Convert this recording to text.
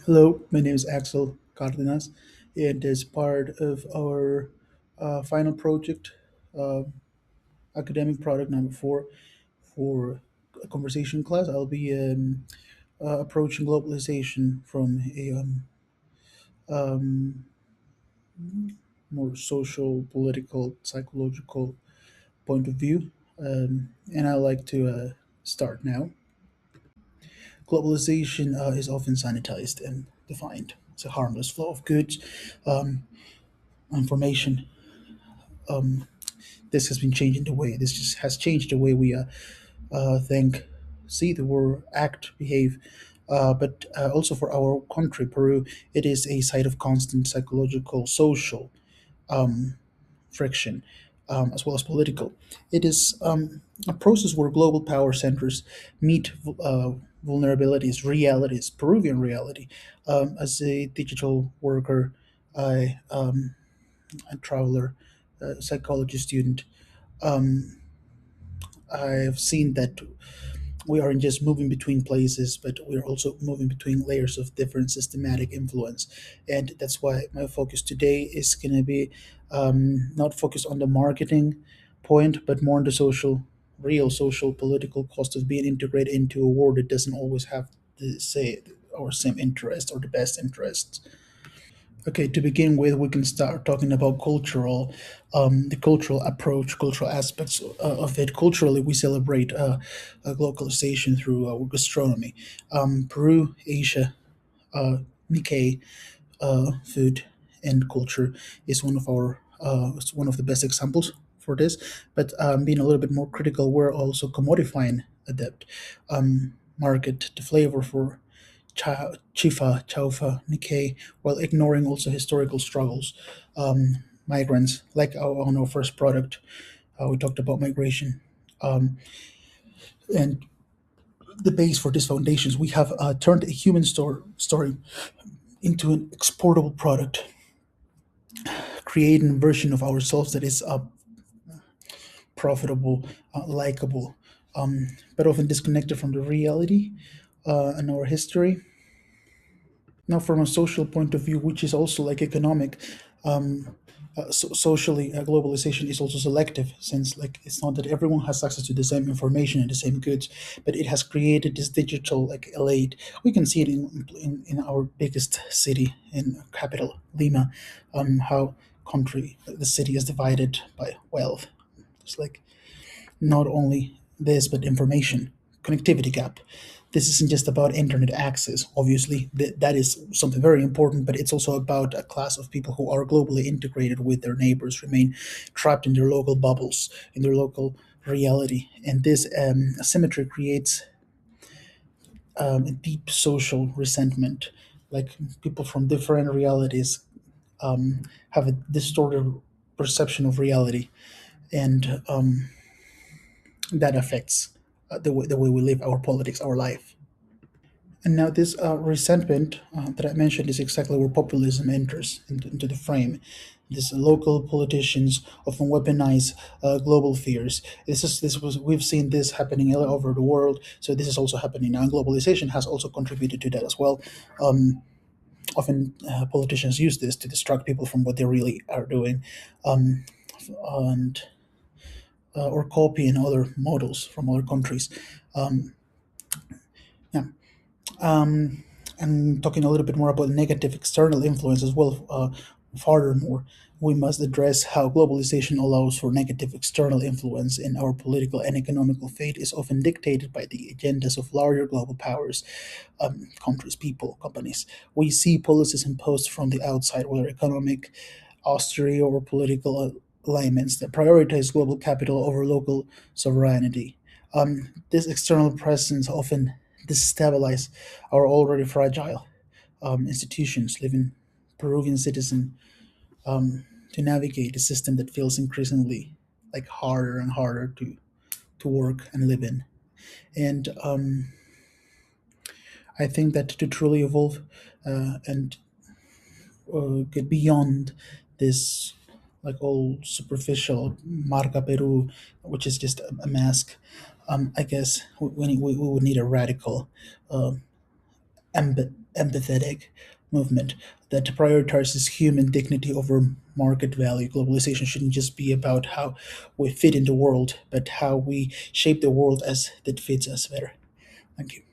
Hello, my name is Axel Cardenas, and as part of our final project, uh, academic product number 4 for a conversation class, I'll be approaching globalization from a um, more social, political, psychological point of view. And I like to start now. Globalization is often sanitized and defined as a harmless flow of goods, information. This has been changing the way this just has changed the way we think, see the world, act, behave. But also for our country, Peru, it is a site of constant psychological, social friction, as well as political. It is a process where global power centers meet vulnerabilities, realities, Peruvian reality. As a digital worker, I, a traveler, psychology student, I've seen that we aren't just moving between places, but we're also moving between layers of different systematic influence. And that's why my focus today is going to be not focused on the marketing point, but more on the social, real social, political cost of being integrated into a world that doesn't always have the say our same interest or the best interests. Okay, to begin with, we can start talking about the cultural approach, cultural aspects of it. Culturally, we celebrate globalization through our gastronomy. Peru, Asia, Nikkei, food and culture is one of the best examples for this. But being a little bit more critical, we're also commodifying adept market the flavor for Chifa, Chaufa, Nikkei, while ignoring also historical struggles. Migrants, like on our first product, we talked about migration. And the base for these foundations, we have turned a human story into an exportable product, creating a version of ourselves that is profitable, likable, but often disconnected from the reality and our history. Now, from a social point of view, which is also like economic, socially, globalization is also selective, since like it's not that everyone has access to the same information and the same goods, but it has created this digital like elite. We can see it in our biggest city in capital Lima, how country the city is divided by wealth. It's like not only this, but information, connectivity gap. This isn't just about internet access. Obviously, that is something very important, but it's also about a class of people who are globally integrated with their neighbors, remain trapped in their local bubbles, in their local reality. And this asymmetry creates a deep social resentment. Like people from different realities have a distorted perception of reality. And that affects the way we live our politics, our life. And now, this resentment that I mentioned is exactly where populism enters into the frame. These local politicians often weaponize global fears. We've seen this happening all over the world. So this is also happening now. And globalization has also contributed to that as well. Often politicians use this to distract people from what they really are doing, and or copying other models from other countries. Yeah. And talking a little bit more about negative external influence as well. Furthermore, we must address how globalization allows for negative external influence in our political and economical fate is often dictated by the agendas of larger global powers, countries, people, companies. We see policies imposed from the outside, whether economic, austerity, or political alignments that prioritize global capital over local sovereignty. This external presence often destabilize our already fragile institutions, leaving Peruvian citizen to navigate a system that feels increasingly like harder and harder to work and live in. And I think that to truly evolve and get beyond this like all superficial marca Peru, which is just a mask. I guess we would need a radical empathetic movement that prioritizes human dignity over market value. Globalization shouldn't just be about how we fit in the world, but how we shape the world as that fits us better. Thank you.